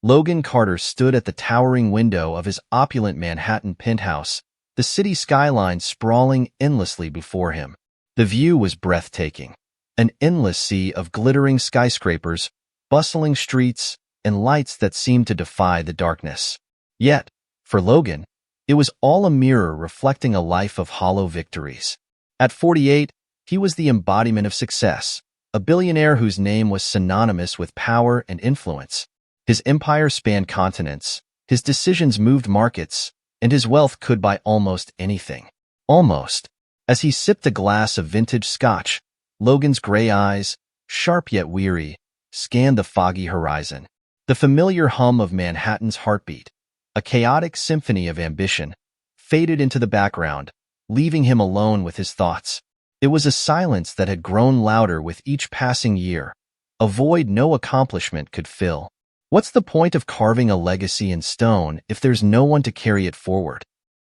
Logan Carter stood at the towering window of his opulent Manhattan penthouse, the city skyline sprawling endlessly before him. The view was breathtaking. An endless sea of glittering skyscrapers, bustling streets, and lights that seemed to defy the darkness. Yet, for Logan, it was all a mirror reflecting a life of hollow victories. At 48, he was the embodiment of success, a billionaire whose name was synonymous with power and influence. His empire spanned continents, his decisions moved markets, and his wealth could buy almost anything. Almost. As he sipped a glass of vintage scotch, Logan's gray eyes, sharp yet weary, scanned the foggy horizon. The familiar hum of Manhattan's heartbeat, a chaotic symphony of ambition, faded into the background, leaving him alone with his thoughts. It was a silence that had grown louder with each passing year, a void no accomplishment could fill. What's the point of carving a legacy in stone if there's no one to carry it forward?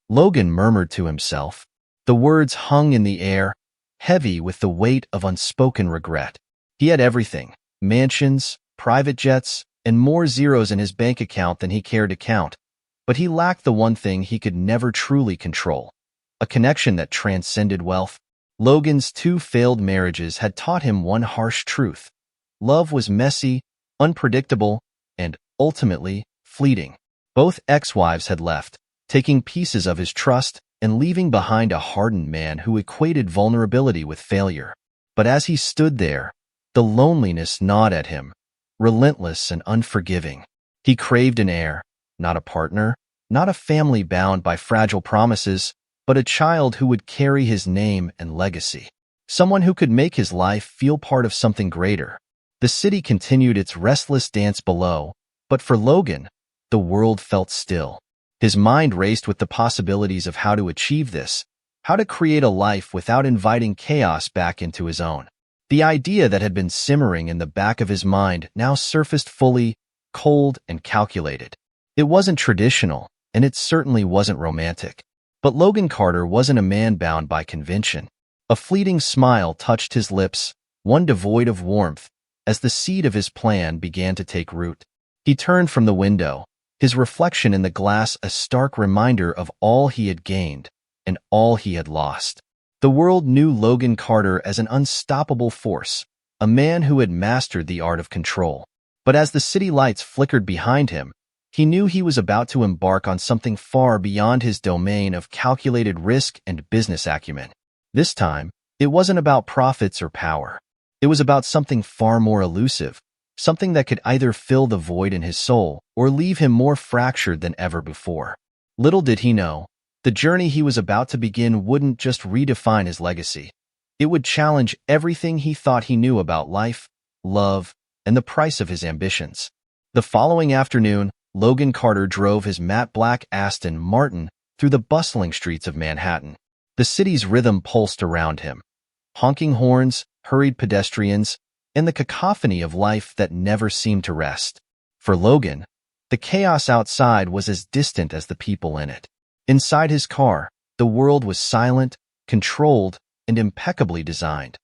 Logan murmured to himself. The words hung in the air, heavy with the weight of unspoken regret. He had everything: mansions, private jets, and more zeros in his bank account than he cared to count. But he lacked the one thing he could never truly control: a connection that transcended wealth. Logan's 2 failed marriages had taught him one harsh truth. Love was messy, unpredictable, and, ultimately, fleeting. Both ex-wives had left, taking pieces of his trust and leaving behind a hardened man who equated vulnerability with failure. But as he stood there, the loneliness gnawed at him, relentless and unforgiving. He craved an heir, not a partner, not a family bound by fragile promises, but a child who would carry his name and legacy. Someone who could make his life feel part of something greater. The city continued its restless dance below, but for Logan, the world felt still. His mind raced with the possibilities of how to achieve this, how to create a life without inviting chaos back into his own. The idea that had been simmering in the back of his mind now surfaced fully, cold and calculated. It wasn't traditional, and it certainly wasn't romantic. But Logan Carter wasn't a man bound by convention. A fleeting smile touched his lips, one devoid of warmth, as the seed of his plan began to take root. He turned from the window, his reflection in the glass a stark reminder of all he had gained and all he had lost. The world knew Logan Carter as an unstoppable force, a man who had mastered the art of control. But as the city lights flickered behind him, he knew he was about to embark on something far beyond his domain of calculated risk and business acumen. This time, it wasn't about profits or power. It was about something far more elusive, something that could either fill the void in his soul or leave him more fractured than ever before. Little did he know, the journey he was about to begin wouldn't just redefine his legacy. It would challenge everything he thought he knew about life, love, and the price of his ambitions. The following afternoon, Logan Carter drove his matte black Aston Martin through the bustling streets of Manhattan. The city's rhythm pulsed around him. Honking horns, hurried pedestrians, and the cacophony of life that never seemed to rest. For Logan, the chaos outside was as distant as the people in it. Inside his car, the world was silent, controlled, and impeccably designed.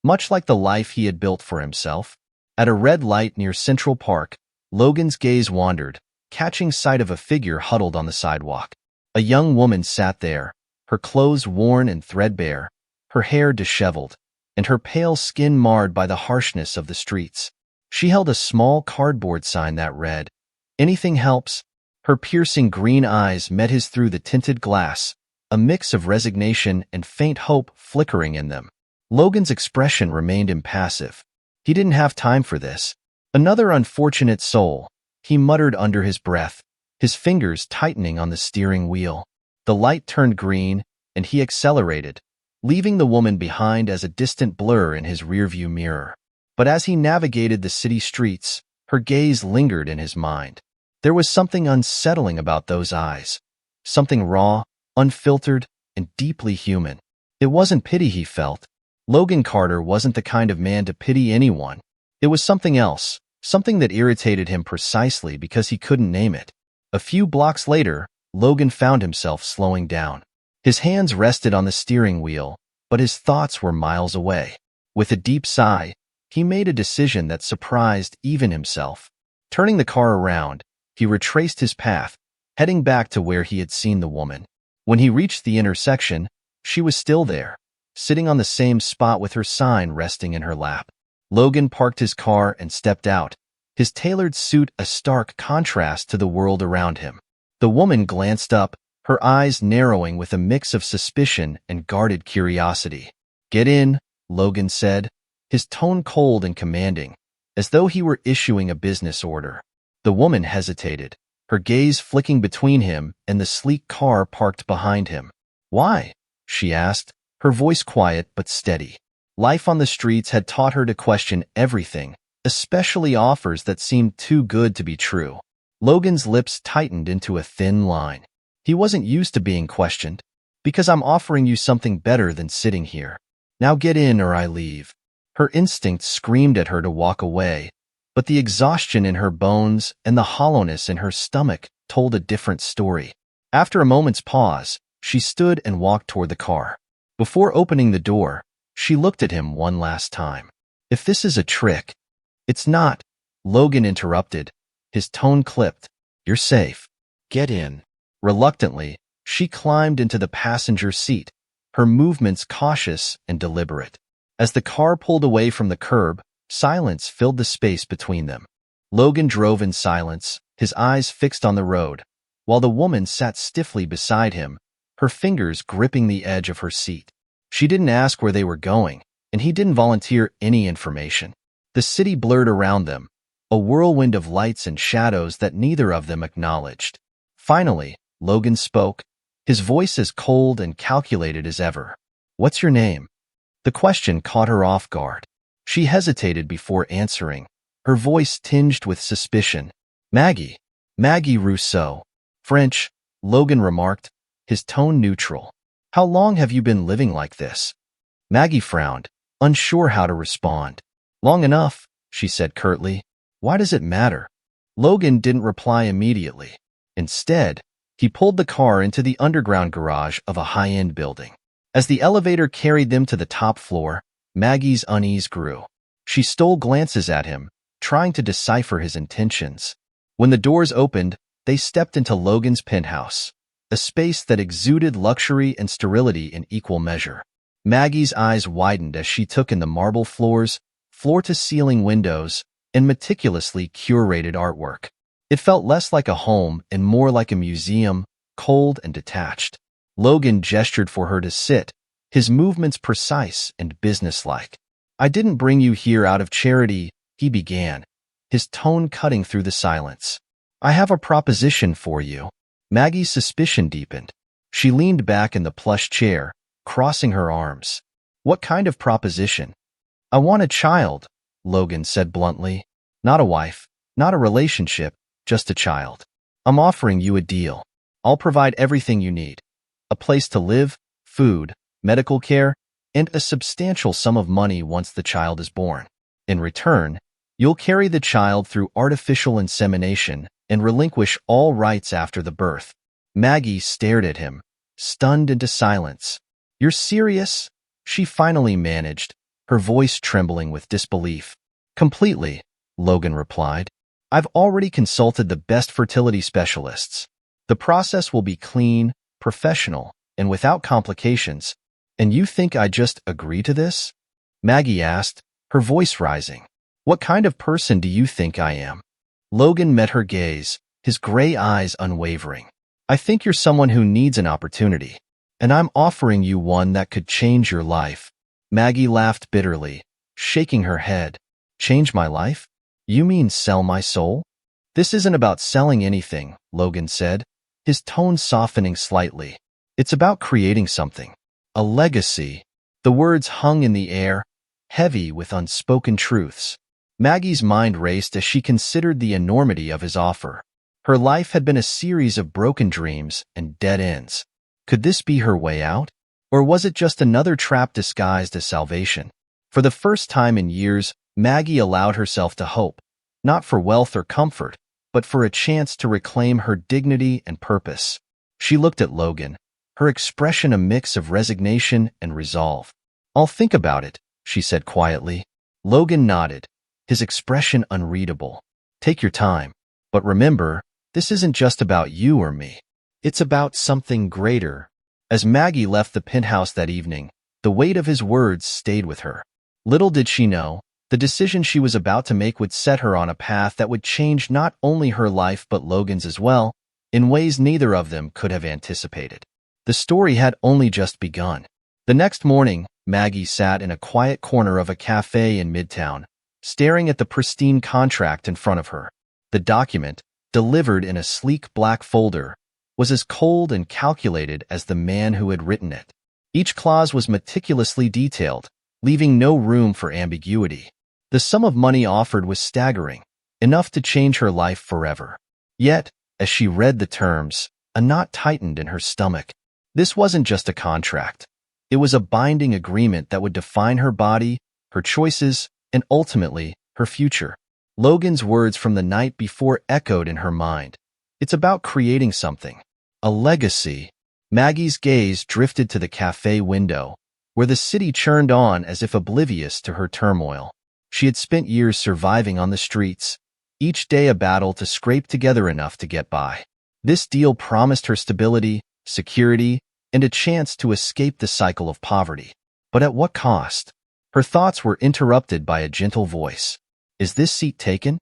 Much like the life he had built for himself. At a red light near Central Park, Logan's gaze wandered, catching sight of a figure huddled on the sidewalk. A young woman sat there, her clothes worn and threadbare, her hair disheveled, and her pale skin marred by the harshness of the streets. She held a small cardboard sign that read, "Anything helps." Her piercing green eyes met his through the tinted glass, a mix of resignation and faint hope flickering in them. Logan's expression remained impassive. He didn't have time for this. Another unfortunate soul, he muttered under his breath, his fingers tightening on the steering wheel. The light turned green, and he accelerated, leaving the woman behind as a distant blur in his rearview mirror. But as he navigated the city streets, her gaze lingered in his mind. There was something unsettling about those eyes, something raw, unfiltered, and deeply human. It wasn't pity he felt. Logan Carter wasn't the kind of man to pity anyone. It was something else, something that irritated him precisely because he couldn't name it. A few blocks later, Logan found himself slowing down. His hands rested on the steering wheel, but his thoughts were miles away. With a deep sigh, he made a decision that surprised even himself. Turning the car around, He retraced his path, heading back to where he had seen the woman. When he reached the intersection, she was still there, sitting on the same spot with her sign resting in her lap. Logan parked his car and stepped out, his tailored suit a stark contrast to the world around him. The woman glanced up, her eyes narrowing with a mix of suspicion and guarded curiosity. "Get in," Logan said, his tone cold and commanding, as though he were issuing a business order. The woman hesitated, her gaze flicking between him and the sleek car parked behind him. "Why?" she asked, her voice quiet but steady. Life on the streets had taught her to question everything, especially offers that seemed too good to be true. Logan's lips tightened into a thin line. He wasn't used to being questioned. "Because I'm offering you something better than sitting here. Now get in or I leave." Her instinct screamed at her to walk away, but the exhaustion in her bones and the hollowness in her stomach told a different story. After a moment's pause, she stood and walked toward the car. Before opening the door, she looked at him one last time. "If this is a trick—" "It's not," Logan interrupted, his tone clipped. "You're safe. Get in." Reluctantly, she climbed into the passenger seat, her movements cautious and deliberate. As the car pulled away from the curb, silence filled the space between them. Logan drove in silence, his eyes fixed on the road, while the woman sat stiffly beside him, her fingers gripping the edge of her seat. She didn't ask where they were going, and he didn't volunteer any information. The city blurred around them, a whirlwind of lights and shadows that neither of them acknowledged. Finally, Logan spoke, his voice as cold and calculated as ever. "What's your name?" The question caught her off guard. She hesitated before answering, her voice tinged with suspicion. "Maggie. Maggie Rousseau." "French," Logan remarked, his tone neutral. "How long have you been living like this?" Maggie frowned, unsure how to respond. "Long enough," she said curtly. "Why does it matter?" Logan didn't reply immediately. Instead, he pulled the car into the underground garage of a high-end building. As the elevator carried them to the top floor, Maggie's unease grew. She stole glances at him, trying to decipher his intentions. When the doors opened, they stepped into Logan's penthouse, a space that exuded luxury and sterility in equal measure. Maggie's eyes widened as she took in the marble floors, floor-to-ceiling windows, and meticulously curated artwork. It felt less like a home and more like a museum, cold and detached. Logan gestured for her to sit, his movements precise and businesslike. "I didn't bring you here out of charity," he began, his tone cutting through the silence. "I have a proposition for you." Maggie's suspicion deepened. She leaned back in the plush chair, crossing her arms. "What kind of proposition?" "I want a child," Logan said bluntly. "Not a wife, not a relationship, just a child. I'm offering you a deal. I'll provide everything you need. A place to live, food, medical care, and a substantial sum of money once the child is born. In return, you'll carry the child through artificial insemination and relinquish all rights after the birth." Maggie stared at him, stunned into silence. "You're serious?" she finally managed, her voice trembling with disbelief. "Completely," Logan replied. "I've already consulted the best fertility specialists. The process will be clean, professional, and without complications. And you think I just agree to this?" Maggie asked, her voice rising. "What kind of person do you think I am?" Logan met her gaze, his gray eyes unwavering. "I think you're someone who needs an opportunity, and I'm offering you one that could change your life." Maggie laughed bitterly, shaking her head. "Change my life? You mean sell my soul?" "This isn't about selling anything," Logan said, his tone softening slightly. "It's about creating something. A legacy." The words hung in the air, heavy with unspoken truths. Maggie's mind raced as she considered the enormity of his offer. Her life had been a series of broken dreams and dead ends. Could this be her way out? Or was it just another trap disguised as salvation? For the first time in years, Maggie allowed herself to hope, not for wealth or comfort, but for a chance to reclaim her dignity and purpose. She looked at Logan, her expression a mix of resignation and resolve. "I'll think about it," she said quietly. Logan nodded, his expression unreadable. "Take your time. But remember, This isn't just about you or me. It's about something greater. As Maggie left the penthouse that evening, the weight of his words stayed with her. Little did she know, the decision she was about to make would set her on a path that would change not only her life but Logan's as well, in ways neither of them could have anticipated. The story had only just begun. The next morning, Maggie sat in a quiet corner of a cafe in Midtown, staring at the pristine contract in front of her. The document, delivered in a sleek black folder, was as cold and calculated as the man who had written it. Each clause was meticulously detailed, leaving no room for ambiguity. The sum of money offered was staggering, enough to change her life forever. Yet, as she read the terms, a knot tightened in her stomach. This wasn't just a contract. It was a binding agreement that would define her body, her choices, and ultimately, her future. Logan's words from the night before echoed in her mind. It's about creating something. A legacy. Maggie's gaze drifted to the cafe window, where the city churned on as if oblivious to her turmoil. She had spent years surviving on the streets, each day a battle to scrape together enough to get by. This deal promised her stability, security, and a chance to escape the cycle of poverty. But at what cost? Her thoughts were interrupted by a gentle voice. Is this seat taken?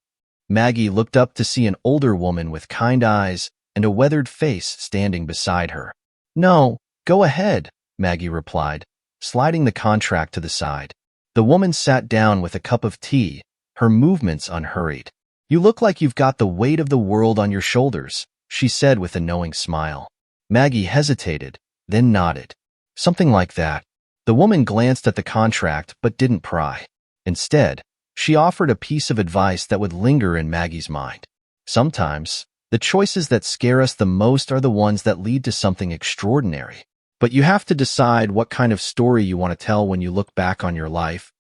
Maggie looked up to see an older woman with kind eyes and a weathered face standing beside her. No, go ahead, Maggie replied, sliding the contract to the side. The woman sat down with a cup of tea, her movements unhurried. You look like you've got the weight of the world on your shoulders, she said with a knowing smile. Maggie hesitated, then nodded. Something like that. The woman glanced at the contract but didn't pry. Instead, she offered a piece of advice that would linger in Maggie's mind. Sometimes, the choices that scare us the most are the ones that lead to something extraordinary. But you have to decide what kind of story you want to tell when you look back on your life.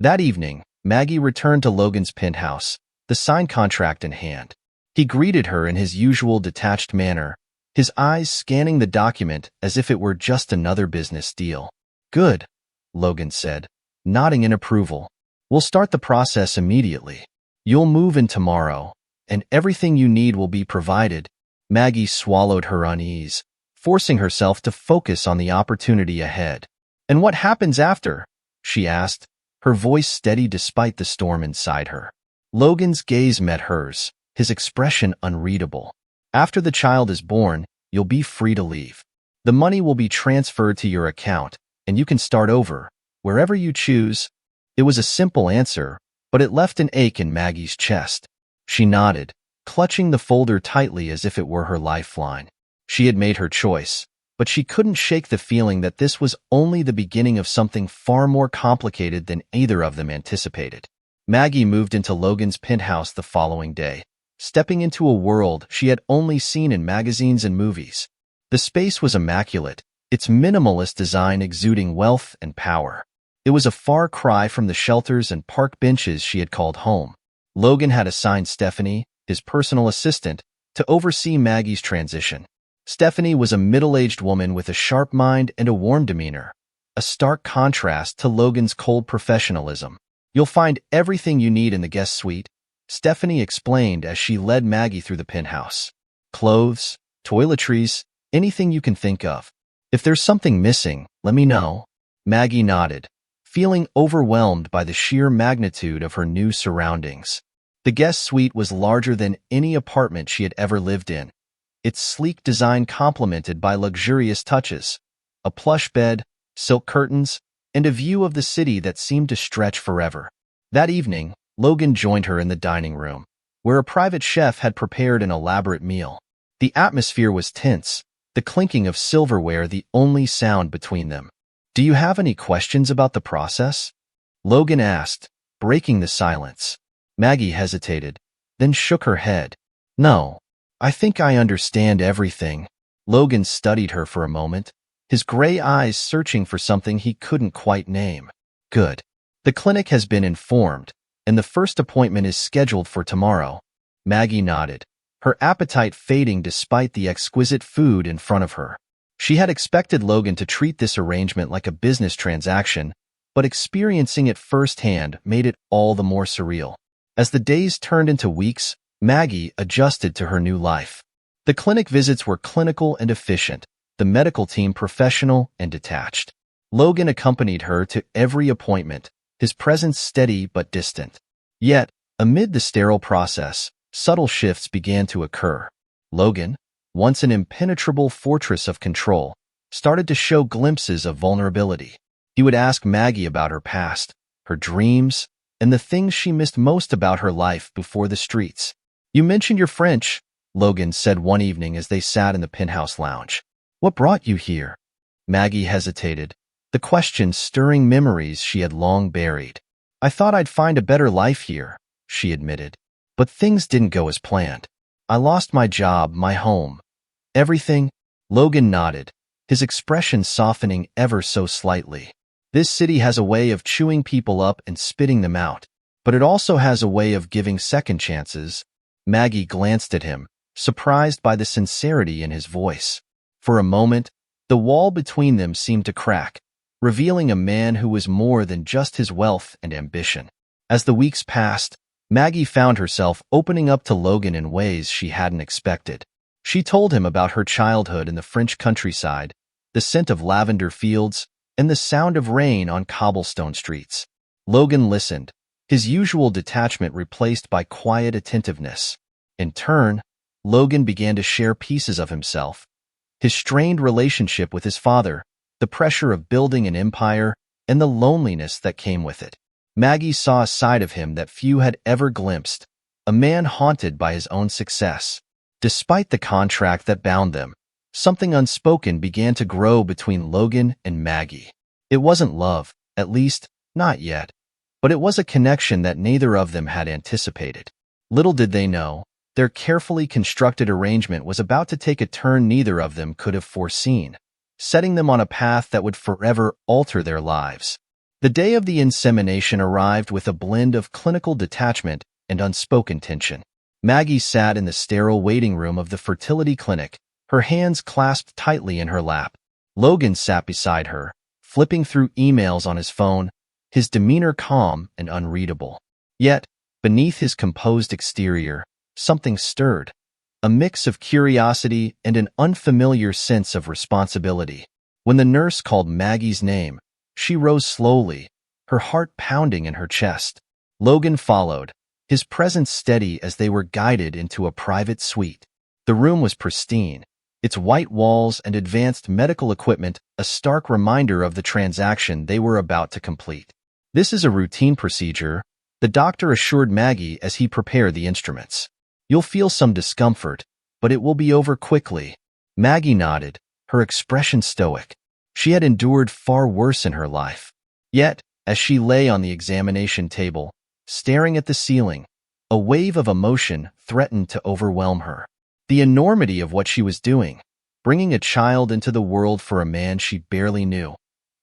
That evening, Maggie returned to Logan's penthouse, the signed contract in hand. He greeted her in his usual detached manner, his eyes scanning the document as if it were just another business deal. Good, Logan said, nodding in approval. We'll start the process immediately. You'll move in tomorrow, and everything you need will be provided. Maggie swallowed her unease, forcing herself to focus on the opportunity ahead. And what happens after? She asked, her voice steady despite the storm inside her. Logan's gaze met hers, his expression unreadable. After the child is born, you'll be free to leave. The money will be transferred to your account, and you can start over, wherever you choose. It was a simple answer, but it left an ache in Maggie's chest. She nodded, clutching the folder tightly as if it were her lifeline. She had made her choice, but she couldn't shake the feeling that this was only the beginning of something far more complicated than either of them anticipated. Maggie moved into Logan's penthouse the following day, stepping into a world she had only seen in magazines and movies. The space was immaculate, its minimalist design exuding wealth and power. It was a far cry from the shelters and park benches she had called home. Logan had assigned Stephanie, his personal assistant, to oversee Maggie's transition. Stephanie was a middle-aged woman with a sharp mind and a warm demeanor, a stark contrast to Logan's cold professionalism. You'll find everything you need in the guest suite, Stephanie explained as she led Maggie through the penthouse. Clothes, toiletries, anything you can think of. If there's something missing, let me know. Maggie nodded, feeling overwhelmed by the sheer magnitude of her new surroundings. The guest suite was larger than any apartment she had ever lived in, its sleek design complemented by luxurious touches, a plush bed, silk curtains, and a view of the city that seemed to stretch forever. That evening, Logan joined her in the dining room, where a private chef had prepared an elaborate meal. The atmosphere was tense, the clinking of silverware the only sound between them. Do you have any questions about the process? Logan asked, breaking the silence. Maggie hesitated, then shook her head. No, I think I understand everything. Logan studied her for a moment, his gray eyes searching for something he couldn't quite name. Good. The clinic has been informed, and the first appointment is scheduled for tomorrow. Maggie nodded, her appetite fading despite the exquisite food in front of her. She had expected Logan to treat this arrangement like a business transaction, but experiencing it firsthand made it all the more surreal. As the days turned into weeks, Maggie adjusted to her new life. The clinic visits were clinical and efficient, the medical team professional and detached. Logan accompanied her to every appointment, his presence steady but distant. Yet, amid the sterile process, subtle shifts began to occur. Logan, once an impenetrable fortress of control, started to show glimpses of vulnerability. He would ask Maggie about her past, her dreams, and the things she missed most about her life before the streets. "You mentioned your French," Logan said one evening as they sat in the penthouse lounge. "What brought you here?" Maggie hesitated, the question stirring memories she had long buried. "I thought I'd find a better life here," she admitted. "But things didn't go as planned. I lost my job, my home. Everything." Logan nodded, his expression softening ever so slightly. "This city has a way of chewing people up and spitting them out, but it also has a way of giving second chances." Maggie glanced at him, surprised by the sincerity in his voice. For a moment, the wall between them seemed to crack, revealing a man who was more than just his wealth and ambition. As the weeks passed, Maggie found herself opening up to Logan in ways she hadn't expected. She told him about her childhood in the French countryside, the scent of lavender fields, and the sound of rain on cobblestone streets. Logan listened, his usual detachment replaced by quiet attentiveness. In turn, Logan began to share pieces of himself. His strained relationship with his father, the pressure of building an empire, and the loneliness that came with it. Maggie saw a side of him that few had ever glimpsed, a man haunted by his own success. Despite the contract that bound them, something unspoken began to grow between Logan and Maggie. It wasn't love, at least, not yet, but it was a connection that neither of them had anticipated. Little did they know, their carefully constructed arrangement was about to take a turn neither of them could have foreseen, setting them on a path that would forever alter their lives. The day of the insemination arrived with a blend of clinical detachment and unspoken tension. Maggie sat in the sterile waiting room of the fertility clinic, her hands clasped tightly in her lap. Logan sat beside her, flipping through emails on his phone, his demeanor calm and unreadable. Yet, beneath his composed exterior, something stirred, a mix of curiosity and an unfamiliar sense of responsibility. When the nurse called Maggie's name, she rose slowly, her heart pounding in her chest. Logan followed, his presence steady as they were guided into a private suite. The room was pristine, its white walls and advanced medical equipment a stark reminder of the transaction they were about to complete. "This is a routine procedure," the doctor assured Maggie as he prepared the instruments. "You'll feel some discomfort, but it will be over quickly." Maggie nodded, her expression stoic. She had endured far worse in her life. Yet, as she lay on the examination table, staring at the ceiling, a wave of emotion threatened to overwhelm her. The enormity of what she was doing, bringing a child into the world for a man she barely knew,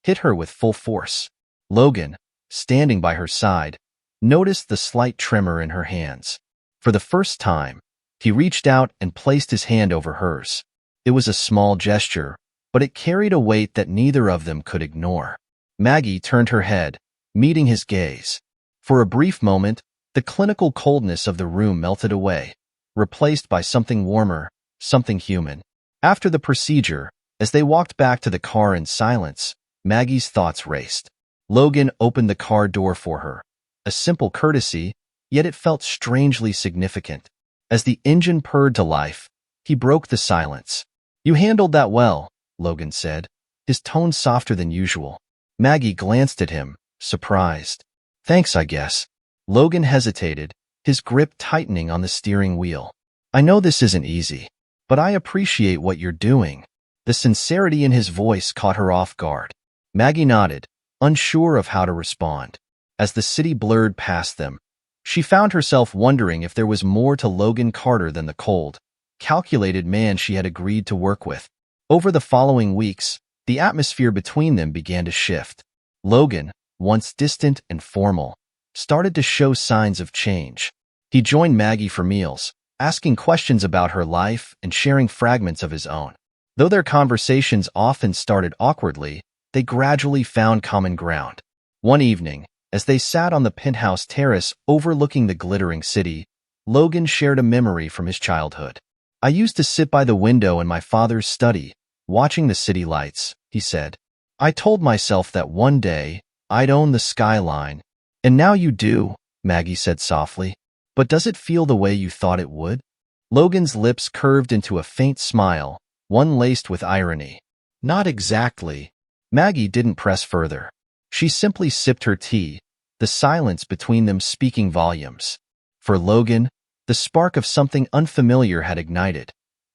hit her with full force. Logan, standing by her side, noticed the slight tremor in her hands. For the first time, he reached out and placed his hand over hers. It was a small gesture, but it carried a weight that neither of them could ignore. Maggie turned her head, meeting his gaze. For a brief moment, the clinical coldness of the room melted away, replaced by something warmer, something human. After the procedure, as they walked back to the car in silence, Maggie's thoughts raced. Logan opened the car door for her, a simple courtesy, yet it felt strangely significant. As the engine purred to life, he broke the silence. "You handled that well," Logan said, his tone softer than usual. Maggie glanced at him, surprised. "Thanks, I guess." Logan hesitated, his grip tightening on the steering wheel. "I know this isn't easy, but I appreciate what you're doing." The sincerity in his voice caught her off guard. Maggie nodded, unsure of how to respond. As the city blurred past them, she found herself wondering if there was more to Logan Carter than the cold, calculated man she had agreed to work with. Over the following weeks, the atmosphere between them began to shift. Logan, once distant and formal, started to show signs of change. He joined Maggie for meals, asking questions about her life and sharing fragments of his own. Though their conversations often started awkwardly, they gradually found common ground. One evening, as they sat on the penthouse terrace overlooking the glittering city, Logan shared a memory from his childhood. I used to sit by the window in my father's study, watching the city lights, he said. I told myself that one day I'd own the skyline. And now you do, Maggie said softly. But does it feel the way you thought it would? Logan's lips curved into a faint smile, one laced with irony. Not exactly. Maggie didn't press further. She simply sipped her tea, the silence between them speaking volumes. For Logan, the spark of something unfamiliar had ignited,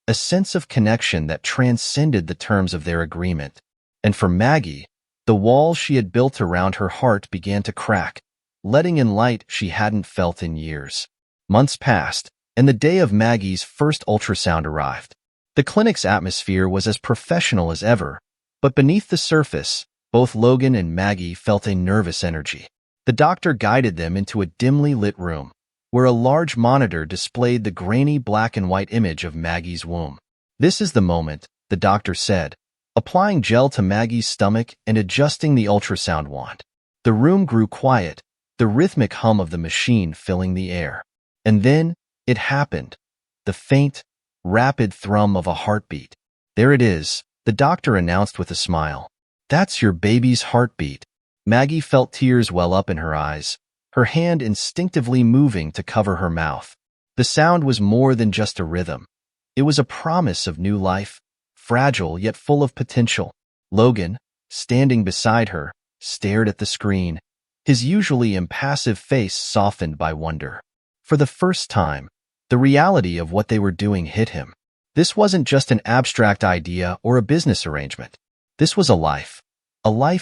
a sense of connection that transcended the terms of their agreement. And for Maggie, the walls she had built around her heart began to crack, letting in light she hadn't felt in years. Months passed, and the day of Maggie's first ultrasound arrived. The clinic's atmosphere was as professional as ever, but beneath the surface, both Logan and Maggie felt a nervous energy. The doctor guided them into a dimly lit room, where a large monitor displayed the grainy black and white image of Maggie's womb. This is the moment, the doctor said, applying gel to Maggie's stomach and adjusting the ultrasound wand. The room grew quiet, the rhythmic hum of the machine filling the air. And then, it happened. The faint, rapid thrum of a heartbeat. There it is, the doctor announced with a smile. That's your baby's heartbeat. Maggie felt tears well up in her eyes, her hand instinctively moving to cover her mouth. The sound was more than just a rhythm. It was a promise of new life, fragile yet full of potential. Logan, standing beside her, stared at the screen, his usually impassive face softened by wonder. For the first time, the reality of what they were doing hit him. This wasn't just an abstract idea or a business arrangement. This was a life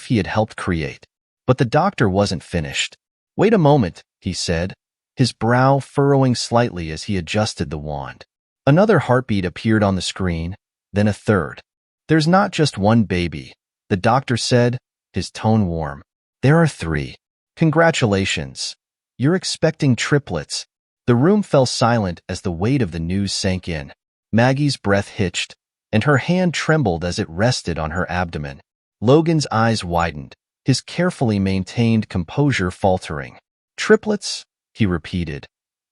he had helped create. But the doctor wasn't finished. Wait a moment, he said, his brow furrowing slightly as he adjusted the wand. Another heartbeat appeared on the screen, then a third. There's not just one baby, the doctor said, his tone warm. There are 3. Congratulations. You're expecting triplets. The room fell silent as the weight of the news sank in. Maggie's breath hitched, and her hand trembled as it rested on her abdomen. Logan's eyes widened, his carefully maintained composure faltering. Triplets? He repeated,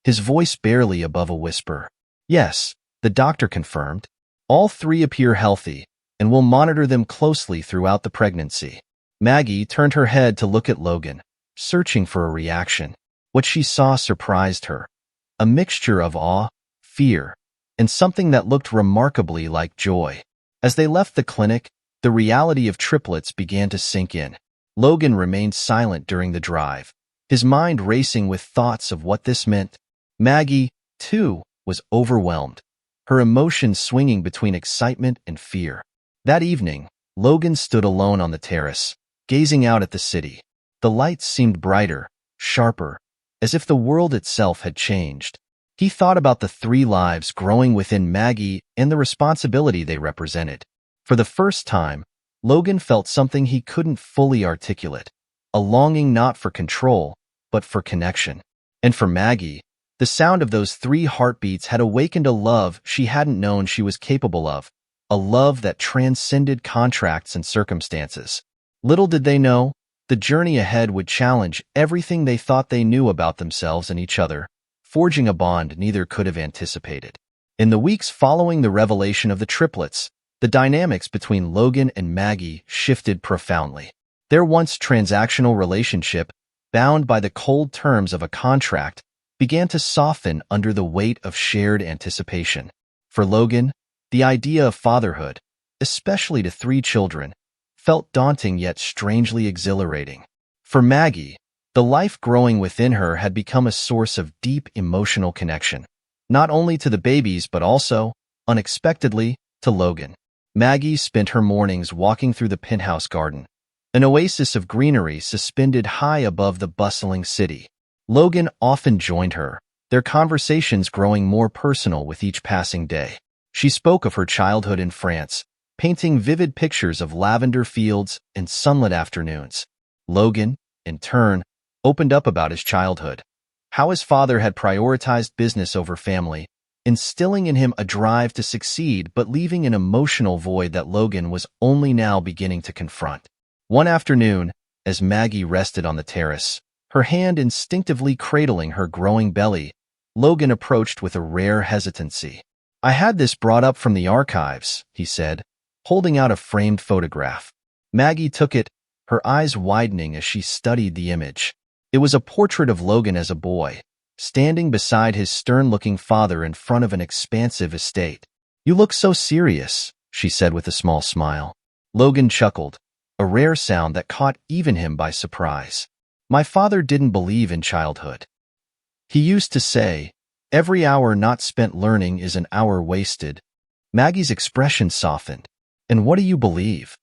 his voice barely above a whisper. Yes, the doctor confirmed. All 3 appear healthy, and we'll monitor them closely throughout the pregnancy. Maggie turned her head to look at Logan, searching for a reaction. What she saw surprised her. A mixture of awe, fear, and something that looked remarkably like joy. As they left the clinic, the reality of triplets began to sink in. Logan remained silent during the drive, his mind racing with thoughts of what this meant. Maggie, too, was overwhelmed, her emotions swinging between excitement and fear. That evening, Logan stood alone on the terrace, gazing out at the city. The lights seemed brighter, sharper, as if the world itself had changed. He thought about the 3 lives growing within Maggie and the responsibility they represented. For the first time, Logan felt something he couldn't fully articulate, a longing not for control, but for connection. And for Maggie, the sound of those 3 heartbeats had awakened a love she hadn't known she was capable of, a love that transcended contracts and circumstances. Little did they know, the journey ahead would challenge everything they thought they knew about themselves and each other, forging a bond neither could have anticipated. In the weeks following the revelation of the triplets, the dynamics between Logan and Maggie shifted profoundly. Their once transactional relationship, bound by the cold terms of a contract, began to soften under the weight of shared anticipation. For Logan, the idea of fatherhood, especially to 3 children, felt daunting yet strangely exhilarating. For Maggie, the life growing within her had become a source of deep emotional connection, not only to the babies but also, unexpectedly, to Logan. Maggie spent her mornings walking through the penthouse garden, an oasis of greenery suspended high above the bustling city. Logan often joined her, their conversations growing more personal with each passing day. She spoke of her childhood in France, painting vivid pictures of lavender fields and sunlit afternoons. Logan, in turn, opened up about his childhood, how his father had prioritized business over family, instilling in him a drive to succeed but leaving an emotional void that Logan was only now beginning to confront. One afternoon, as Maggie rested on the terrace, her hand instinctively cradling her growing belly, Logan approached with a rare hesitancy. I had this brought up from the archives, he said, holding out a framed photograph. Maggie took it, her eyes widening as she studied the image. It was a portrait of Logan as a boy, standing beside his stern-looking father in front of an expansive estate. You look so serious, she said with a small smile. Logan chuckled, a rare sound that caught even him by surprise. My father didn't believe in childhood. He used to say, every hour not spent learning is an hour wasted. Maggie's expression softened. And what do you believe?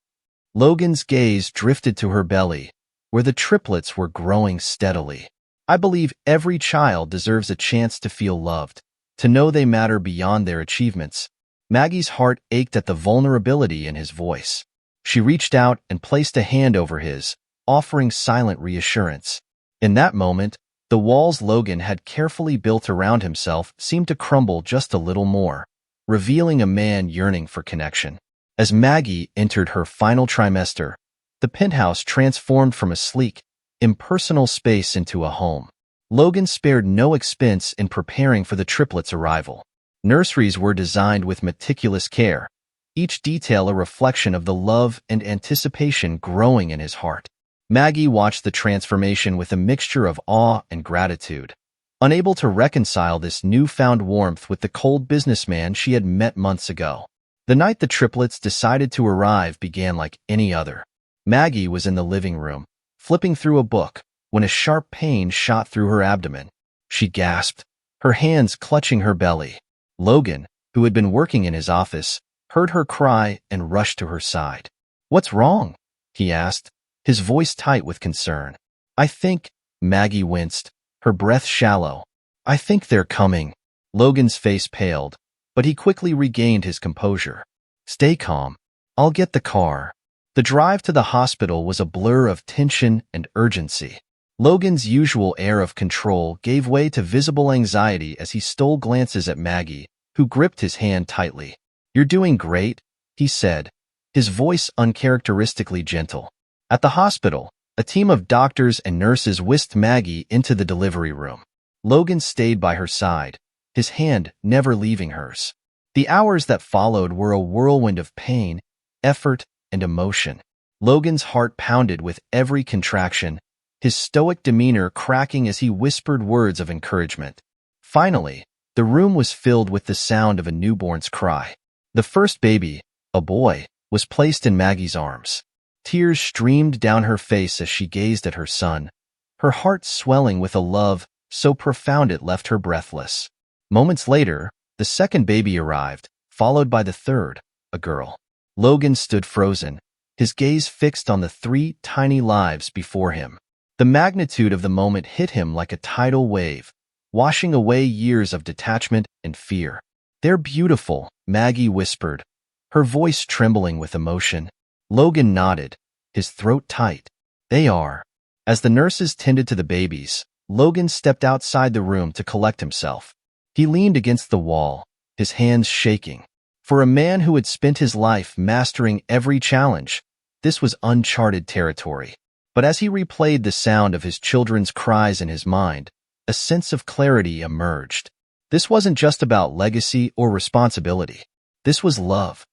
Logan's gaze drifted to her belly, where the triplets were growing steadily. I believe every child deserves a chance to feel loved, to know they matter beyond their achievements. Maggie's heart ached at the vulnerability in his voice. She reached out and placed a hand over his, offering silent reassurance. In that moment, the walls Logan had carefully built around himself seemed to crumble just a little more, revealing a man yearning for connection. As Maggie entered her final trimester, the penthouse transformed from a sleek, impersonal space into a home. Logan spared no expense in preparing for the triplets' arrival. Nurseries were designed with meticulous care, each detail a reflection of the love and anticipation growing in his heart. Maggie watched the transformation with a mixture of awe and gratitude, unable to reconcile this newfound warmth with the cold businessman she had met months ago. The night the triplets decided to arrive began like any other. Maggie was in the living room, flipping through a book, when a sharp pain shot through her abdomen. She gasped, her hands clutching her belly. Logan, who had been working in his office, heard her cry and rushed to her side. What's wrong? He asked, his voice tight with concern. I think, Maggie winced, her breath shallow. I think they're coming. Logan's face paled, but he quickly regained his composure. Stay calm. I'll get the car. The drive to the hospital was a blur of tension and urgency. Logan's usual air of control gave way to visible anxiety as he stole glances at Maggie, who gripped his hand tightly. You're doing great, he said, his voice uncharacteristically gentle. At the hospital, a team of doctors and nurses whisked Maggie into the delivery room. Logan stayed by her side, his hand never leaving hers. The hours that followed were a whirlwind of pain, effort, and emotion. Logan's heart pounded with every contraction, his stoic demeanor cracking as he whispered words of encouragement. Finally, the room was filled with the sound of a newborn's cry. The first baby, a boy, was placed in Maggie's arms. Tears streamed down her face as she gazed at her son, her heart swelling with a love so profound it left her breathless. Moments later, the second baby arrived, followed by the third, a girl. Logan stood frozen, his gaze fixed on the 3 tiny lives before him. The magnitude of the moment hit him like a tidal wave, washing away years of detachment and fear. They're beautiful, Maggie whispered, her voice trembling with emotion. Logan nodded, his throat tight. They are. As the nurses tended to the babies, Logan stepped outside the room to collect himself. He leaned against the wall, his hands shaking. For a man who had spent his life mastering every challenge, this was uncharted territory. But as he replayed the sound of his children's cries in his mind, a sense of clarity emerged. This wasn't just about legacy or responsibility. This was love.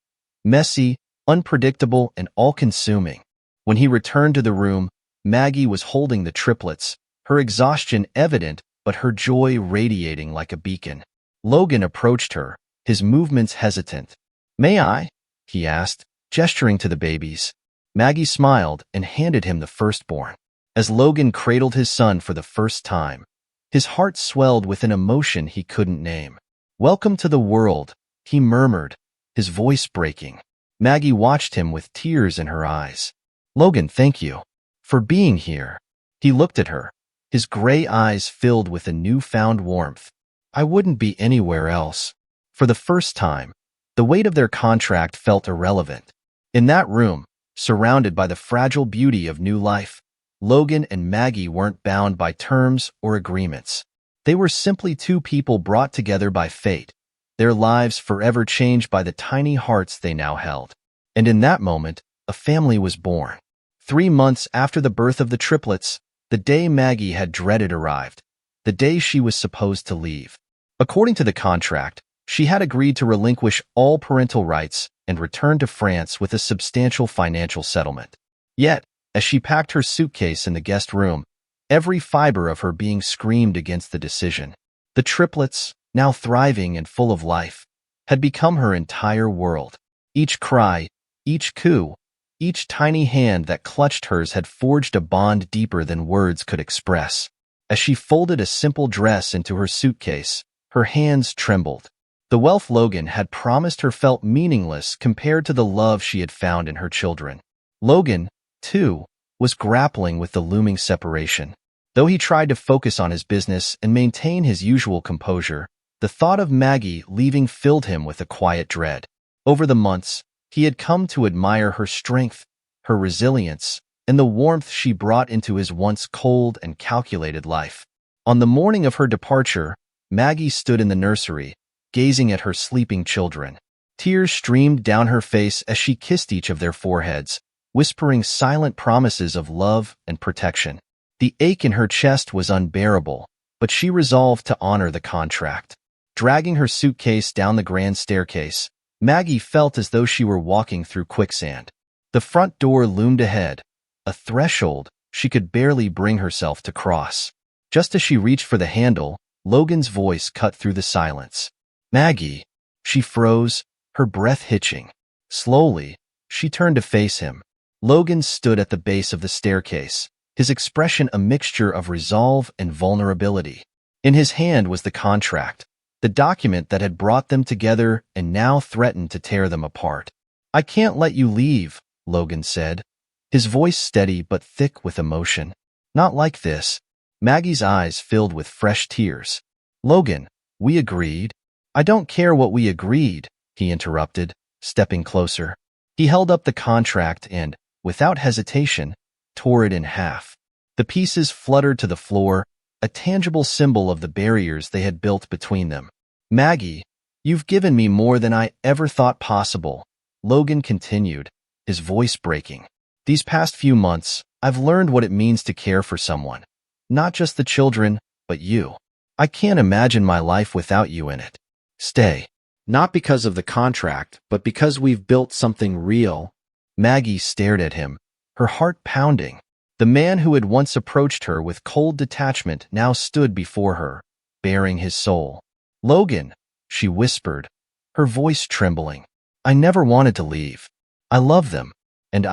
Messy, unpredictable, and all-consuming. When he returned to the room, Maggie was holding the triplets, her exhaustion evident but her joy radiating like a beacon. Logan approached her, his movements hesitant. May I? He asked, gesturing to the babies. Maggie smiled and handed him the firstborn. As Logan cradled his son for the first time, his heart swelled with an emotion he couldn't name. Welcome to the world, he murmured, his voice breaking. Maggie watched him with tears in her eyes. Logan, thank you for being here. He looked at her, his gray eyes filled with a newfound warmth. I wouldn't be anywhere else. For the first time, the weight of their contract felt irrelevant. In that room, surrounded by the fragile beauty of new life, Logan and Maggie weren't bound by terms or agreements. They were simply 2 people brought together by fate, their lives forever changed by the tiny hearts they now held. And in that moment, a family was born. 3 months after the birth of the triplets, the day Maggie had dreaded arrived, the day she was supposed to leave. According to the contract, she had agreed to relinquish all parental rights and return to France with a substantial financial settlement. Yet, as she packed her suitcase in the guest room, every fiber of her being screamed against the decision. The triplets, now thriving and full of life, had become her entire world. Each cry, each coo, each tiny hand that clutched hers had forged a bond deeper than words could express. As she folded a simple dress into her suitcase, her hands trembled. The wealth Logan had promised her felt meaningless compared to the love she had found in her children. Logan, too, was grappling with the looming separation. Though he tried to focus on his business and maintain his usual composure, the thought of Maggie leaving filled him with a quiet dread. Over the months, he had come to admire her strength, her resilience, and the warmth she brought into his once cold and calculated life. On the morning of her departure, Maggie stood in the nursery, gazing at her sleeping children. Tears streamed down her face as she kissed each of their foreheads, whispering silent promises of love and protection. The ache in her chest was unbearable, but she resolved to honor the contract. Dragging her suitcase down the grand staircase, Maggie felt as though she were walking through quicksand. The front door loomed ahead, a threshold she could barely bring herself to cross. Just as she reached for the handle, Logan's voice cut through the silence. "Maggie." She froze, her breath hitching. Slowly, she turned to face him. Logan stood at the base of the staircase, his expression a mixture of resolve and vulnerability. In his hand was the contract, the document that had brought them together and now threatened to tear them apart. "I can't let you leave," Logan said, his voice steady but thick with emotion. "Not like this." Maggie's eyes filled with fresh tears. "Logan, we agreed." "I don't care what we agreed," he interrupted, stepping closer. He held up the contract and, without hesitation, tore it in half. The pieces fluttered to the floor, a tangible symbol of the barriers they had built between them. "Maggie, you've given me more than I ever thought possible," Logan continued, his voice breaking. "These past few months, I've learned what it means to care for someone. Not just the children, but you. I can't imagine my life without you in it. Stay." "Not because of the contract, but because we've built something real." Maggie stared at him, her heart pounding. The man who had once approached her with cold detachment now stood before her, bearing his soul. "Logan," she whispered, her voice trembling. "I never wanted to leave. I love them. And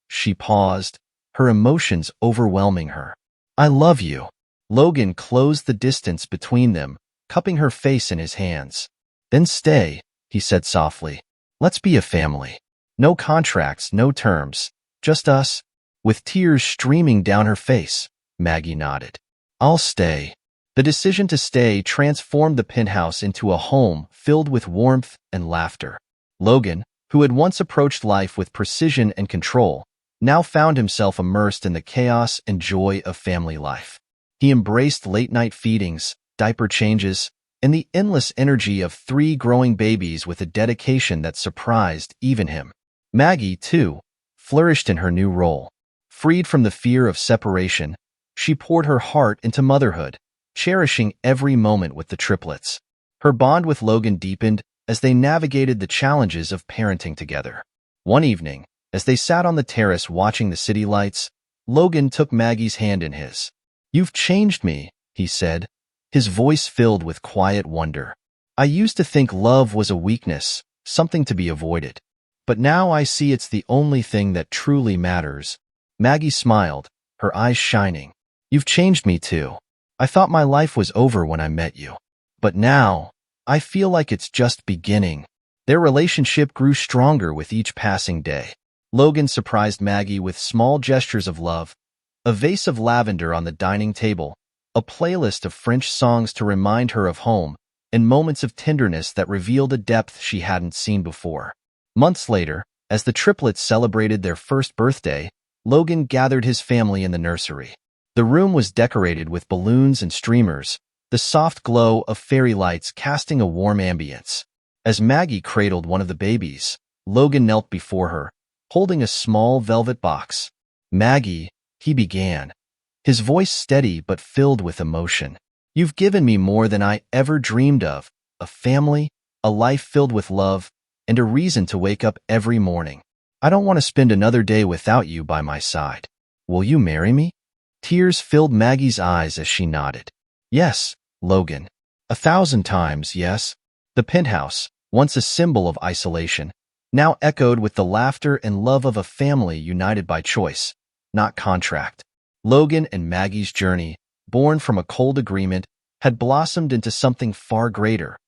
she paused, her emotions overwhelming her. "I love you." Logan closed the distance between them, cupping her face in his hands. "Then stay," he said softly. "Let's be a family. No contracts, no terms, just us." With tears streaming down her face, Maggie nodded. "I'll stay." The decision to stay transformed the penthouse into a home filled with warmth and laughter. Logan, who had once approached life with precision and control, now found himself immersed in the chaos and joy of family life. He embraced late-night feedings, diaper changes, and the endless energy of 3 growing babies with a dedication that surprised even him. Maggie, too, flourished in her new role. Freed from the fear of separation, she poured her heart into motherhood, cherishing every moment with the triplets. Her bond with Logan deepened as they navigated the challenges of parenting together. One evening, as they sat on the terrace watching the city lights, Logan took Maggie's hand in his. "You've changed me," he said, his voice filled with quiet wonder. "I used to think love was a weakness, something to be avoided. But now I see it's the only thing that truly matters." Maggie smiled, her eyes shining. "You've changed me too. I thought my life was over when I met you. But now, I feel like it's just beginning." Their relationship grew stronger with each passing day. Logan surprised Maggie with small gestures of love, a vase of lavender on the dining table, a playlist of French songs to remind her of home, and moments of tenderness that revealed a depth she hadn't seen before. Months later, as the triplets celebrated their first birthday, Logan gathered his family in the nursery. The room was decorated with balloons and streamers, the soft glow of fairy lights casting a warm ambience. As Maggie cradled one of the babies, Logan knelt before her, holding a small velvet box. "Maggie," he began, his voice steady but filled with emotion. You've given me more than I ever dreamed of, a family, a life filled with love, and a reason to wake up every morning. I don't want to spend another day without you by my side. Will you marry me?" Tears filled Maggie's eyes as she nodded. "Yes, Logan. 1,000 times, yes." The penthouse, once a symbol of isolation, now echoed with the laughter and love of a family united by choice, not contract. Logan and Maggie's journey, born from a cold agreement, had blossomed into something far greater,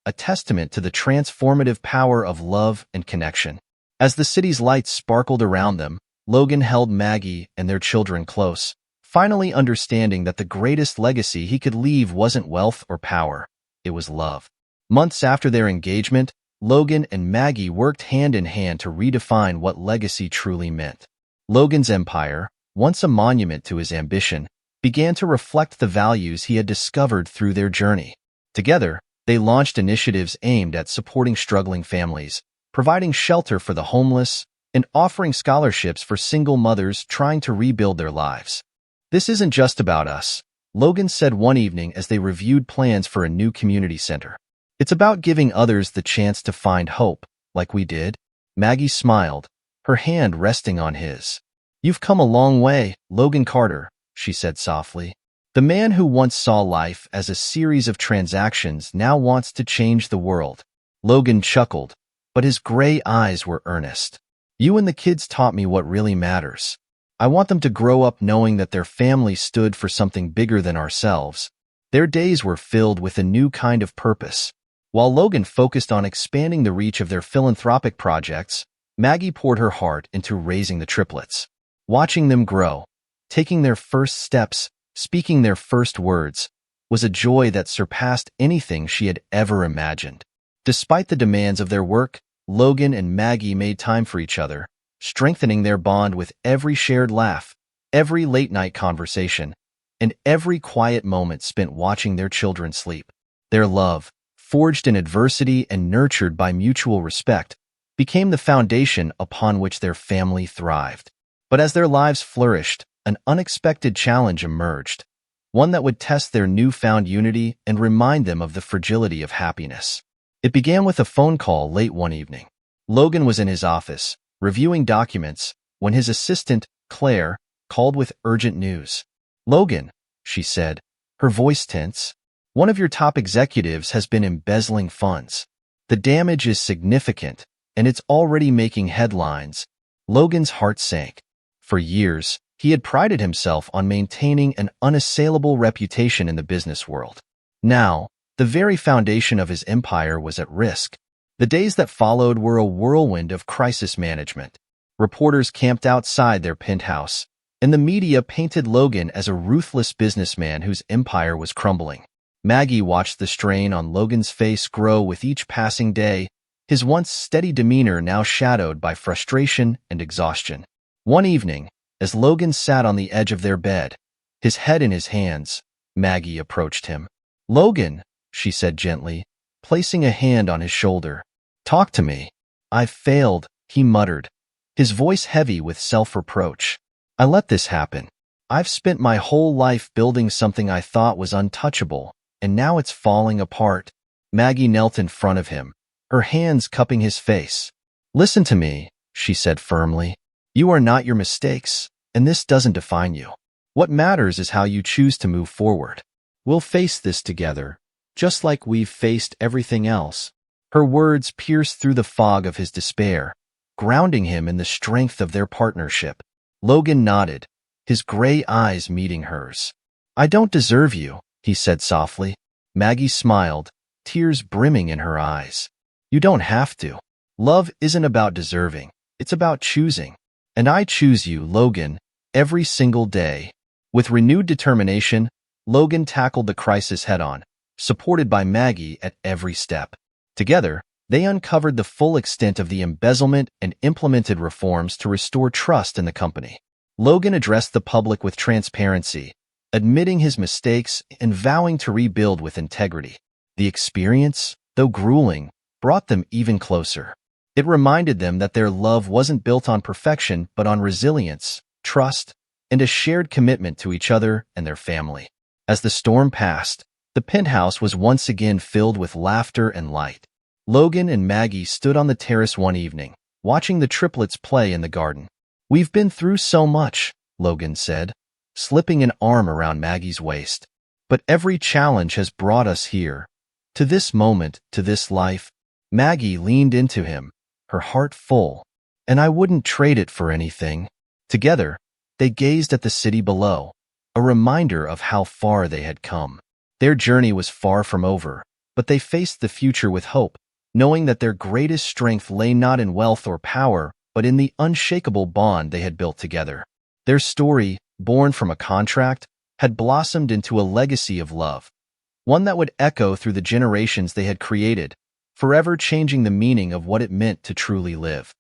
a testament to the transformative power of love and connection. As the city's lights sparkled around them, Logan held Maggie and their children close, finally understanding that the greatest legacy he could leave wasn't wealth or power, it was love. Months after their engagement, Logan and Maggie worked hand in hand to redefine what legacy truly meant. Logan's empire, once a monument to his ambition, began to reflect the values he had discovered through their journey. Together, they launched initiatives aimed at supporting struggling families, providing shelter for the homeless, and offering scholarships for single mothers trying to rebuild their lives. "This isn't just about us," Logan said one evening as they reviewed plans for a new community center. "It's about giving others the chance to find hope, like we did." Maggie smiled, her hand resting on his. "You've come a long way, Logan Carter," she said softly. "The man who once saw life as a series of transactions now wants to change the world." Logan chuckled, but his gray eyes were earnest. "You and the kids taught me what really matters. I want them to grow up knowing that their family stood for something bigger than ourselves." Their days were filled with a new kind of purpose. While Logan focused on expanding the reach of their philanthropic projects, Maggie poured her heart into raising the triplets. Watching them grow, taking their first steps, speaking their first words, was a joy that surpassed anything she had ever imagined. Despite the demands of their work, Logan and Maggie made time for each other, strengthening their bond with every shared laugh, every late-night conversation, and every quiet moment spent watching their children sleep. Their love, forged in adversity and nurtured by mutual respect, became the foundation upon which their family thrived. But as their lives flourished, an unexpected challenge emerged, one that would test their newfound unity and remind them of the fragility of happiness. It began with a phone call late one evening. Logan was in his office, reviewing documents, when his assistant, Claire, called with urgent news. "Logan," she said, her voice tense, "one of your top executives has been embezzling funds. The damage is significant, and it's already making headlines." Logan's heart sank. For years, he had prided himself on maintaining an unassailable reputation in the business world. Now, the very foundation of his empire was at risk. The days that followed were a whirlwind of crisis management. Reporters camped outside their penthouse, and the media painted Logan as a ruthless businessman whose empire was crumbling. Maggie watched the strain on Logan's face grow with each passing day, his once steady demeanor now shadowed by frustration and exhaustion. One evening, as Logan sat on the edge of their bed, his head in his hands, Maggie approached him. "Logan," she said gently, placing a hand on his shoulder. "Talk to me." "I've failed," he muttered, his voice heavy with self-reproach. "I let this happen. I've spent my whole life building something I thought was untouchable, and now it's falling apart." Maggie knelt in front of him, her hands cupping his face. "Listen to me," she said firmly. "You are not your mistakes, and this doesn't define you. What matters is how you choose to move forward. We'll face this together, just like we've faced everything else." Her words pierced through the fog of his despair, grounding him in the strength of their partnership. Logan nodded, his gray eyes meeting hers. "I don't deserve you," he said softly. Maggie smiled, tears brimming in her eyes. "You don't have to. Love isn't about deserving, it's about choosing. And I choose you, Logan, every single day." With renewed determination, Logan tackled the crisis head-on, supported by Maggie at every step. Together, they uncovered the full extent of the embezzlement and implemented reforms to restore trust in the company. Logan addressed the public with transparency, admitting his mistakes and vowing to rebuild with integrity. The experience, though grueling, brought them even closer. It reminded them that their love wasn't built on perfection but on resilience, trust, and a shared commitment to each other and their family. As the storm passed, The penthouse was once again filled with laughter and light. Logan and Maggie stood on the terrace one evening, watching the triplets play in the garden. "We've been through so much," Logan said, slipping an arm around Maggie's waist. "But every challenge has brought us here. To this moment, to this life." Maggie leaned into him, her heart full. "And I wouldn't trade it for anything." Together, they gazed at the city below, a reminder of how far they had come. Their journey was far from over, but they faced the future with hope, knowing that their greatest strength lay not in wealth or power, but in the unshakable bond they had built together. Their story, born from a contract, had blossomed into a legacy of love, one that would echo through the generations they had created, forever changing the meaning of what it meant to truly live.